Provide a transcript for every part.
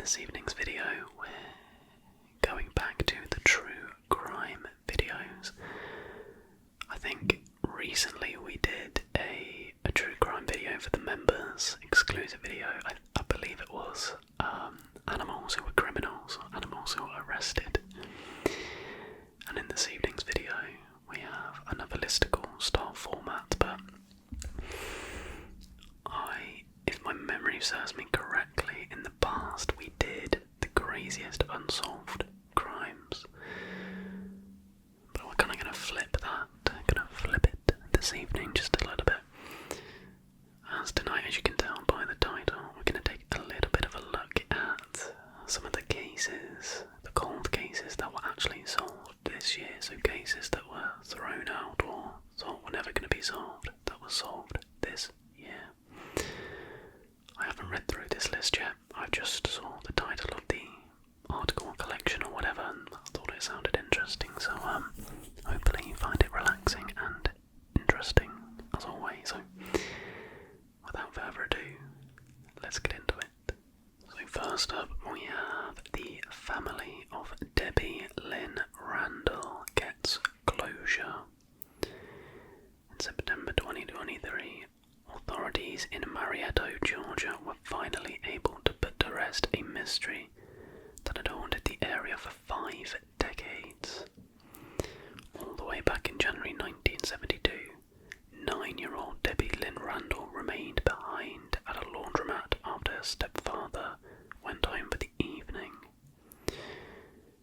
this evening's video, we're going back to the true crime videos. I think recently we did a true crime video for the members, exclusive video. I believe it was animals who were criminals, animals who were arrested. And in this evening's video, we have another listicle style format, but if my memory serves me correctly, in the past we did the craziest unsolved crimes. But we're kind of going to flip that, it this evening just a little bit. As tonight, as you can tell by the title, we're going to take a little bit of a look at some of the cases, the cold cases that were actually solved this year, so cases that were thrown out or thought were never going to be solved, that were solved this year. I haven't read through this list yet. I just saw the title of the article collection or whatever and I thought it sounded interesting, so hopefully you find it relaxing and interesting as always. So without further ado, let's get into it. So first up we have the family of Vicky Lyn Randall gets closure. In September 2023, authorities in Marietta, Georgia were finally able to put to rest a mystery that had haunted the area for 5 decades. All the way back in January 1972, 9-year-old Vicky Lyn Randall remained behind at a laundromat after her stepfather went home for the evening.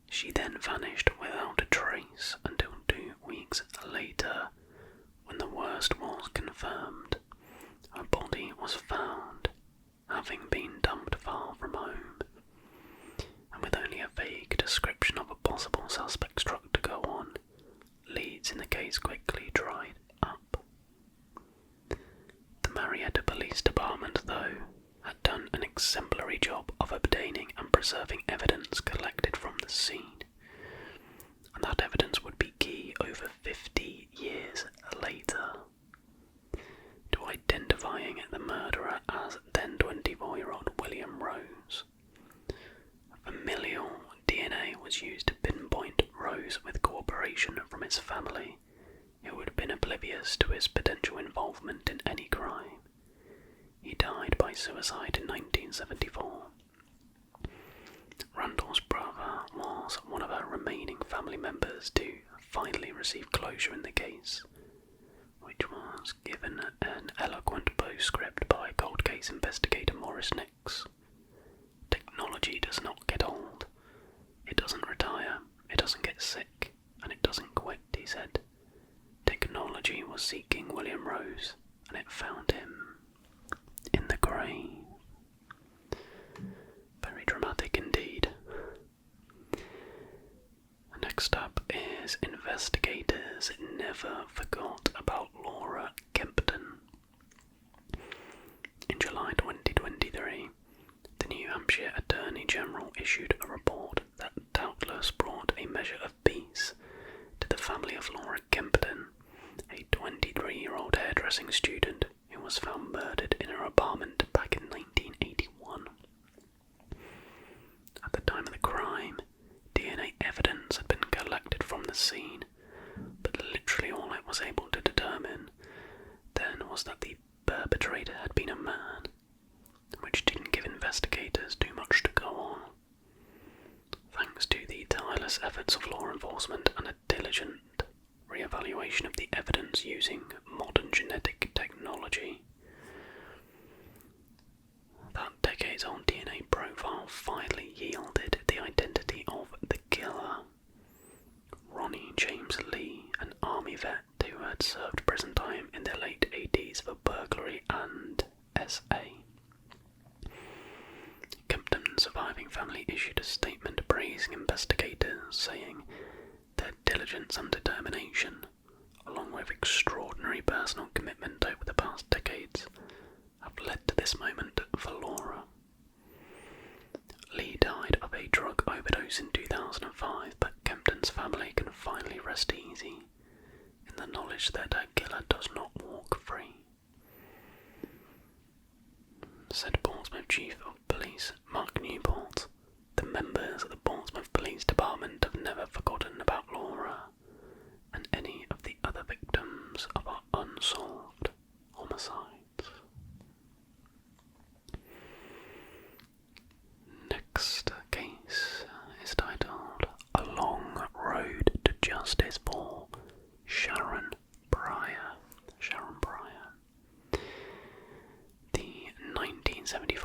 She then vanished without a trace until 2 weeks later, when the worst was confirmed. Her body was found, having been dumped far from home, and with only a vague description of a possible suspect's truck to go on, leads in the case quickly dried up. The Marietta Police Department, though, had done an exemplary job of obtaining and preserving evidence collected from the scene, and that evidence would be key over 50 years later to identifying the murderer as then 24-year-old William Rose. Familial DNA was used to pinpoint Rose with cooperation from his family, who had been oblivious to his potential involvement in any crime. He died by suicide in 1974. Randall's brother was one of her remaining family members to finally receive closure in the case, which was given an eloquent postscript by cold case investigator Maurice Nix. Technology does not get old. It doesn't retire, it doesn't get sick, and it doesn't quit, he said. Technology was seeking William Rose, and it found him in the grave. Very dramatic indeed. Next up is investigators never forgot about Laura Kempton. In July 2023, the New Hampshire Attorney General issued a report that doubtless brought a measure of peace to the family of Laura Kempton, a 23-year-old hairdressing student who was found murdered in her apartment back in 1981. At the time of the crime, DNA evidence had been collected from the scene, but literally all it was able to determine then was that the perpetrator had been a man, which didn't give investigators too much to go on. Thanks to the tireless efforts of law enforcement and a diligent re-evaluation of the evidence using modern genetic technology, that decades-old DNA profile finally yielded the identity of the killer. Ronnie James Lee, an army vet who had served prison time in the late 80s for burglary and SA. Kempton's surviving family issued a statement praising investigators, saying their diligence and determination, along with extraordinary personal commitment over the past decades, have led to this moment for Laura. Lee died of a drug overdose in 2005, but Kempton's family can finally rest easy in the knowledge that her killer does not walk free. Said Portsmouth Chief of Police Mark Newport,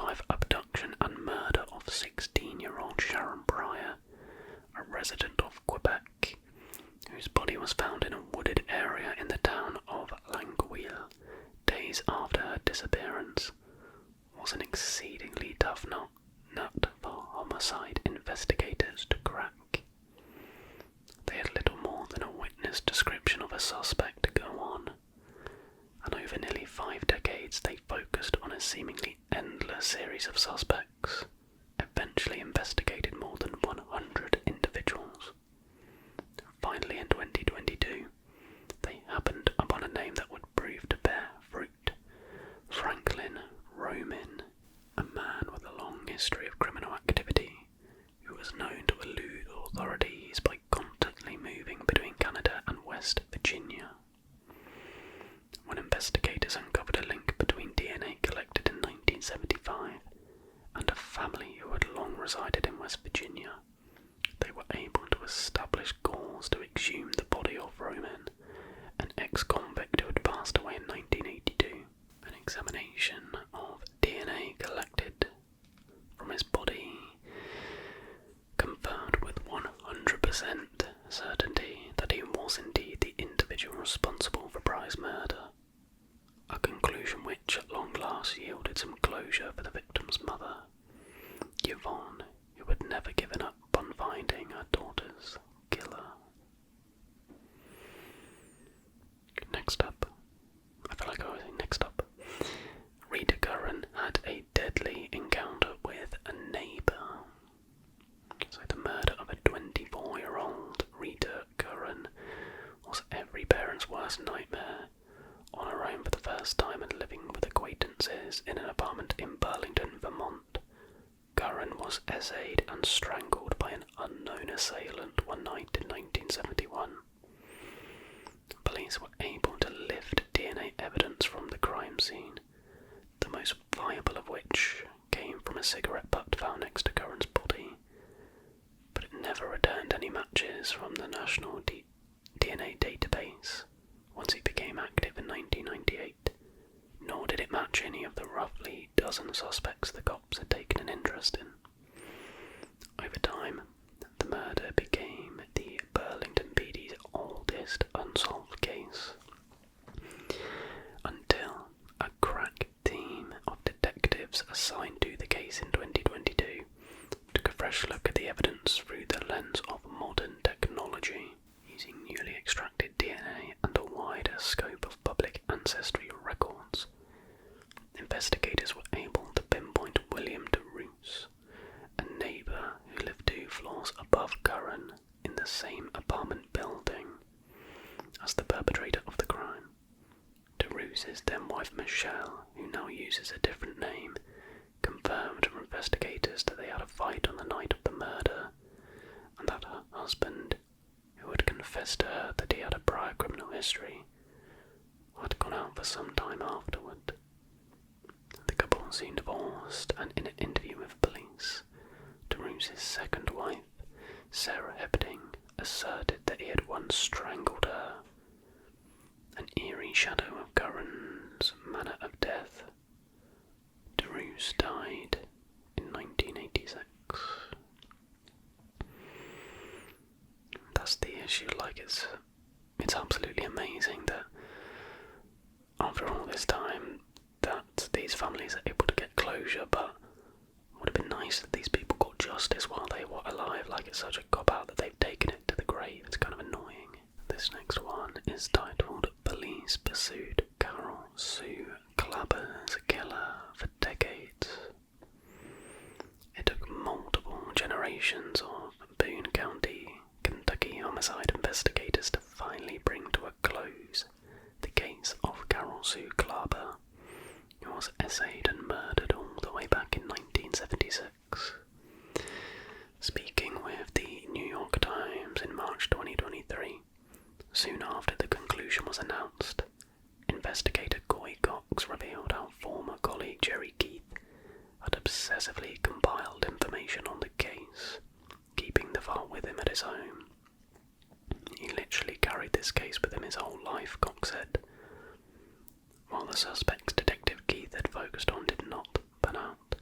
2005 abduction and murder of 16-year-old Sharon Poirier, a resident of Quebec, whose body was found in a wooded area in the town of Longueuil days after her disappearance, was an exceedingly tough nut for homicide investigators to crack. They had little more than a witness description of a suspect to go on, and over nearly 5 decades they focused on a seemingly endless series of suspects, eventually investigated more than 100 individuals. Finally, in 2022, they happened upon a name that would prove to bear fruit: Franklin Roman, a man with a long history of criminal activity who was known to elude authorities by constantly moving between Canada and West Virginia. When investigators uncovered a link between DNA collected in 1975 and a family who had long resided in West Virginia, they were able to establish cause to exhume the body of Roman, an ex-convict who had passed away in 1982. An examination of DNA collected from his body confirmed with 100% certainty that he was indeed the individual responsible for Bry's murder, a conclusion which at long last yielded some closure for the victim's mother, Yvonne, who had never given up on finding her daughter's killer. Next up, Rita Curran had a deadly encounter with a neighbour. So the murder of a 24-year-old Rita Curran was every parent's worst nightmare. On her own for the first time and living with acquaintances in an apartment in Burlington, Vermont, Curran was essayed and strangled by an unknown assailant one night in 1971. Police were able to lift DNA evidence from the crime scene, the most viable of which came from a cigarette butt found next to Curran's body, but it never returned any matches from the National DNA database once it became active in 1998, nor did it match any of the roughly dozen suspects the cops had taken an interest in. Over time, the murder became the Burlington PD's oldest unsolved case, until a crack team of detectives assigned to the case in 2022 took a fresh look at the evidence through the lens of modern technology, using newly extracted DNA and a wider scope of public ancestry records. Investigators were able to pinpoint William DeRoos, a neighbour who lived 2 floors above Curran in the same apartment building, as the perpetrator of the crime. DeRoos' then-wife Michelle, who now uses a different name, confirmed from investigators that they had a fight on the night of the murder, and that her husband, who had confessed to her that he had a prior criminal history, had gone out for some time afterward. The couple soon divorced, and in an interview with police, DeRoos' second wife, Sarah Hepting, asserted that he had once strangled her, an eerie shadow of Curran's manner of death. DeRoos died in 1986. That's the issue. It's absolutely amazing that after all this time that these families are able to get closure, but it would have been nice that these people got justice while they were alive. It's such a cop-out that they've taken it to the grave. It's kind of annoying. This next one is titled Police Pursued Carol Sue Clabber's Killer for Decades. It took multiple generations of Boone County, Kentucky homicide investigators to finally bring to a close the case of Carol Sue Clabber, who was essayed and murdered all the way back in 1976. Speaking with the New York Times in March 2023, soon after the conclusion was announced, investigator Coy Cox revealed how former colleague Jerry Keith had obsessively compiled information on the case, keeping the file with him at his home. He literally carried this case with him his whole life, Cox said. While the suspects Detective Keith had focused on did not pan out,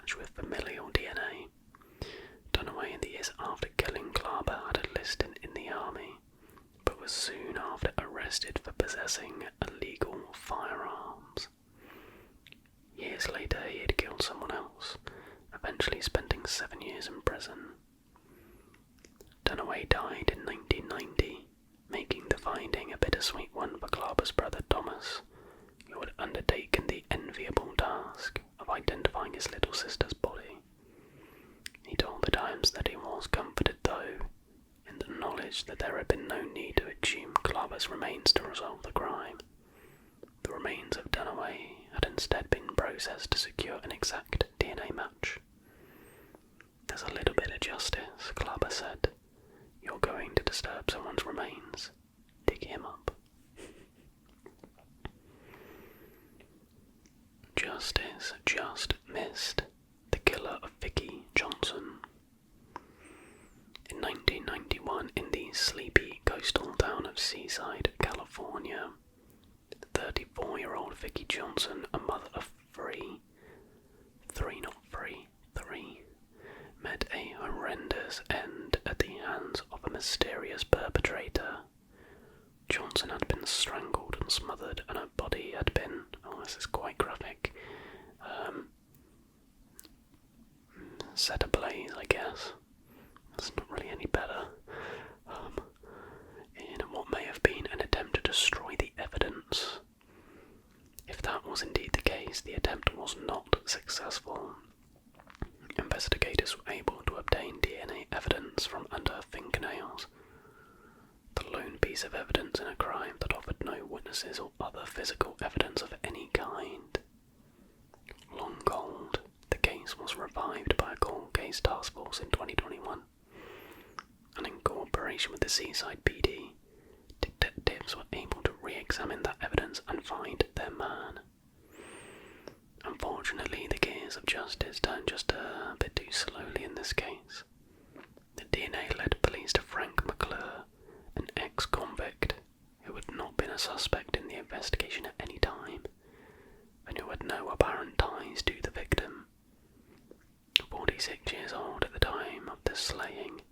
match with familial DNA. Dunaway in the years after killing Clarber had enlisted in the army, but was soon after arrested for possessing illegal firearms. Years later he had killed someone else, eventually spending 7 years in prison. Dunaway died in 1990, making the finding a bittersweet one for Clarber's brother Thomas, who had undertaken the enviable task of identifying his little sister's body. He told the Times that he was comforted, though, in the knowledge that there had been no need to exhume Clarber's remains to resolve the crime. The remains of Dunaway had instead been processed to secure an exact DNA match. "There's a little bit of justice," Clarber said. "You're going to disturb someone's remains. Dig him up." Justice just missed the killer of Vicky Johnson. In 1991, in the sleepy coastal town of Seaside, California, 34-year-old Vicky Johnson, a mother of three, met a horrendous end at the hands of a mysterious perpetrator. Johnson had been strangled and smothered, and her body had been, this is quite graphic, set ablaze, I guess. It's not really any better. In what may have been an attempt to destroy the evidence. If that was indeed the case, the attempt was not successful. Investigators were able to obtain DNA evidence from under her fingernails, the lone piece of evidence in a crime that offered no witnesses or other physical evidence of any kind. Long cold, the case was revived by a cold case task force in 2021, and in cooperation with the Seaside PD, detectives were able to re-examine that evidence and find their man. Unfortunately, the gears of justice turned just a bit too slowly in this case. The DNA led police to Frank McClure, an ex-convict who had not been a suspect in the investigation at any time, and who had no apparent ties to the victim. 46 years old at the time of the slaying,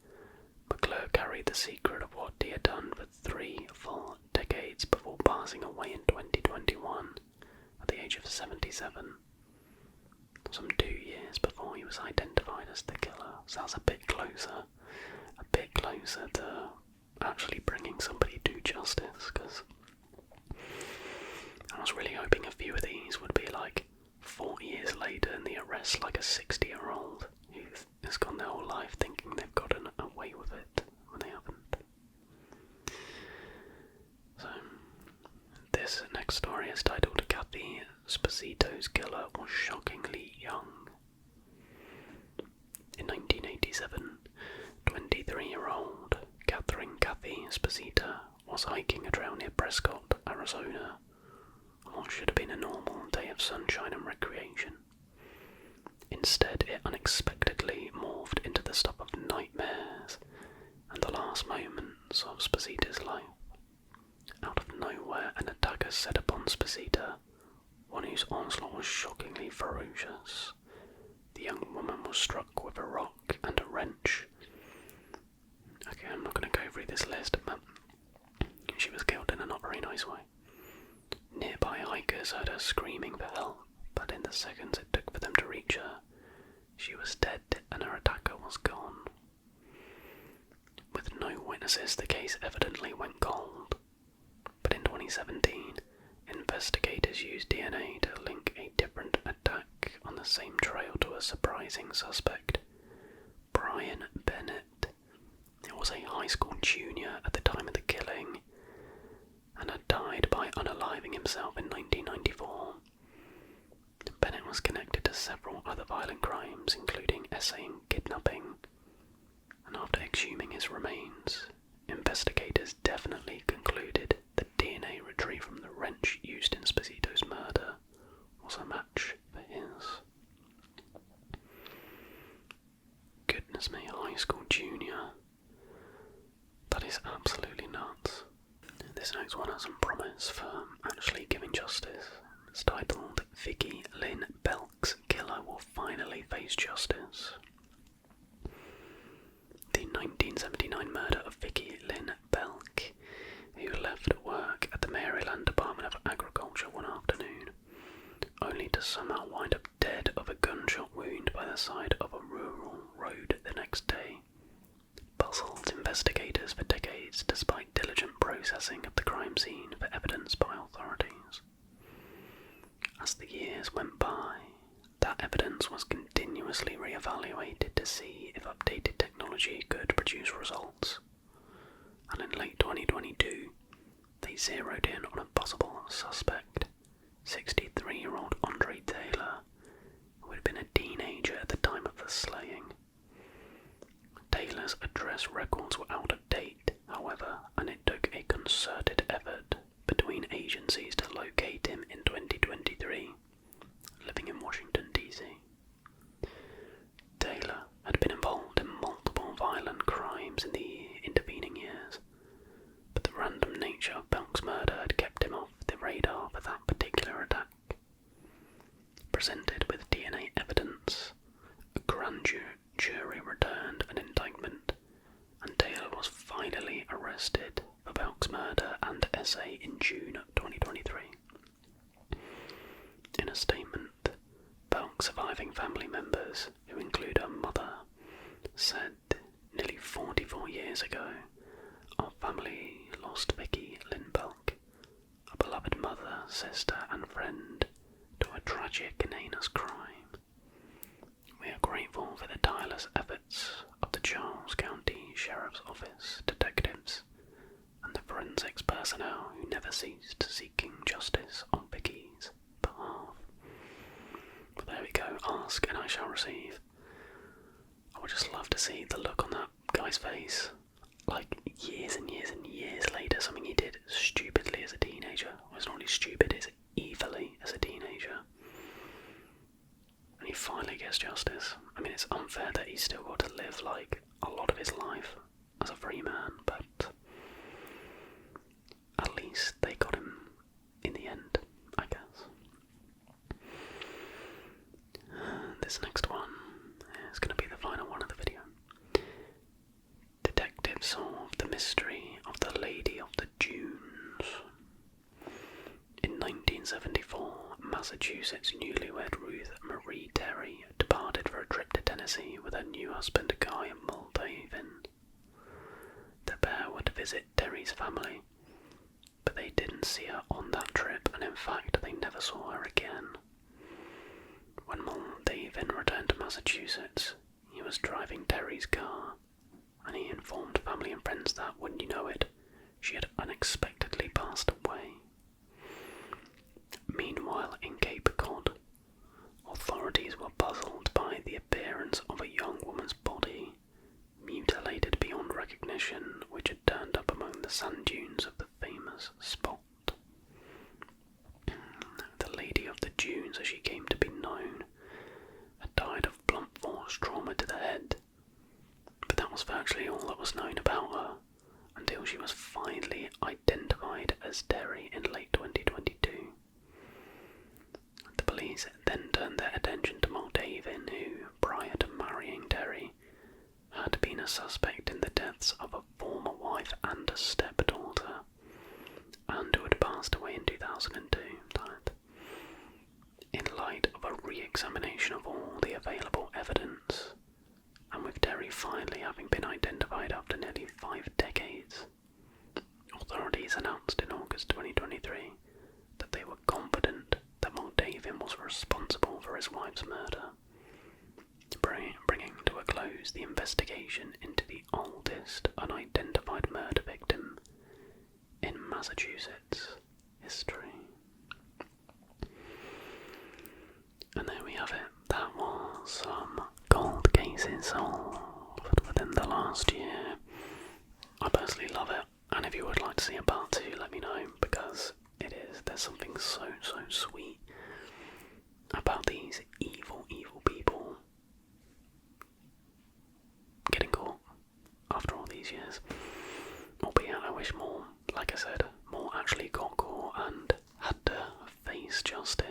McClure carried the secret of what he had done for 3 full decades before passing away in 2021 at the age of 77. Some 2 years before he was identified as the killer, so that's a bit closer to actually bringing somebody to justice, because I was really hoping a few of these would be like 40 years later and the arrest like a 60-year-old who has gone their whole life thinking they've gotten away with it when they haven't. So, this next story is titled Kathy Spacito's Killer Was Shockingly Young. In 1987, 23-year-old Kathy Spacito was hiking a trail near Prescott, Arizona, on what should have been a normal day of sunshine and recreation. Instead, it unexpectedly morphed into the stuff of nightmares and the last moments of Spacito's life. Out of nowhere, an attacker set upon Spacito, one whose onslaught was shockingly ferocious. The young woman was struck with a rock and a wrench. Okay, I'm not going to go through this list, but she was killed in a not very nice way. Nearby hikers heard her screaming for help, but in the seconds it took for them to reach her, she was dead and her attacker was gone. With no witnesses, the case evidently went cold. But in 2017, investigators used DNA to link a different attack on the same trail to a surprising suspect, Brian Bennett. He was a high school junior at the time of the killing, and had died by unaliving himself in 1994. Bennett was connected to several other violent crimes, including essaying kidnapping, and after exhuming his remains, investigators definitely concluded that DNA retrieved from the wrench used in Spacito's murder was a match for his. Goodness me, high school junior. That is absolutely nuts. This next one has some promise for actually giving justice. It's titled Vicky Lyn Bel's killer will finally face justice. The 1979 murder of Vicky Lyn Bel, who left work at the Maryland Department of Agriculture one afternoon, only to somehow wind up dead of a gunshot wound by the side of a rural road the next day, puzzled investigators for decades despite diligent processing of the crime scene for evidence by authorities. As the years went by, that evidence was continuously re-evaluated to see if updated technology could produce results, and in late 2022, they zeroed in on a possible suspect, 63-year-old Andre Taylor, who had been a teenager at the time of the slaying. Taylor's address records were out of date, however, and it took a concerted effort between agencies to locate him in 2023, living in Washington, D.C. Taylor had been involved in multiple violent crimes in the intervening years, but the random nature of Bel's murder had kept him off the radar for that particular attack. Presented with DNA evidence, a grand jury returned an indictment, and Taylor was finally arrested for Bel's murder and essay in June 2023. In a statement, Bel's surviving family members, who include her mother, said, "Nearly 44 years ago, our family lost Vicky Lyn Bel, a beloved mother, sister and friend, to a tragic and heinous crime. We are grateful for the tireless efforts of the Charles County Sheriff's Office detectives and the forensics personnel who never ceased seeking justice on Vicky's behalf." But there we go, ask and I shall receive. I would just love to see the look on that guy's face, like years and years and years later, something he did stupidly as a teenager. Well, it's not really stupid, it's evilly as a teenager. And he finally gets justice. I mean, it's unfair that he's still got to live like a lot of his life as a free man, but at least they got him in the end, I guess. This next one is going to be the final one of the video. Detectives solve the mystery of the Lady of the Dunes. In 1974, Massachusetts newlywed Ruth Marie Terry departed for a trip to Tennessee with her new husband Guy Muldaven. The pair would visit Terry's family, but they didn't see her on that trip, and in fact they never saw her again. When Muldaven returned to Massachusetts, he was driving Terry's car, and he informed family and friends that, wouldn't you know it, she had unexpectedly passed away. Meanwhile, in Cape Cod, authorities were puzzled by the appearance of a young woman's body, mutilated beyond recognition, which had turned up among the sand dunes of the famous spot. The Lady of the Dunes, as she came to be known, had died of blunt force trauma to the head, but that was virtually all that was known about her until she was finally identified as Terry in late 2022. The police then turned their attention to Muldaven, who, prior to marrying Terry, had been a suspect in the deaths of a former wife and a stepdaughter, and who had passed away in 2002. In light of a re-examination of all the available evidence, and with Terry finally having been identified after nearly 5 decades, authorities announced in August 2023 that they were confident that Muldaven was responsible for his wife's murder, bringing to a close the investigation into the oldest unidentified murder victim in Massachusetts history. And there we have it. That was some cold cases solved within the last year. I personally love it, and if you would like to see a part 2, let me know, because there's something so sweet about these evil people getting caught after all these years. Albeit I wish more, like I said, more actually got caught and had to face justice.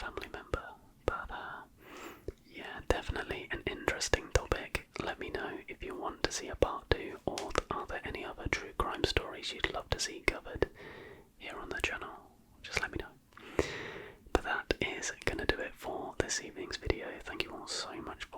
family member. But yeah, definitely an interesting topic. Let me know if you want to see a part 2, or are there any other true crime stories you'd love to see covered here on the channel. Just let me know. But that is going to do it for this evening's video. Thank you all so much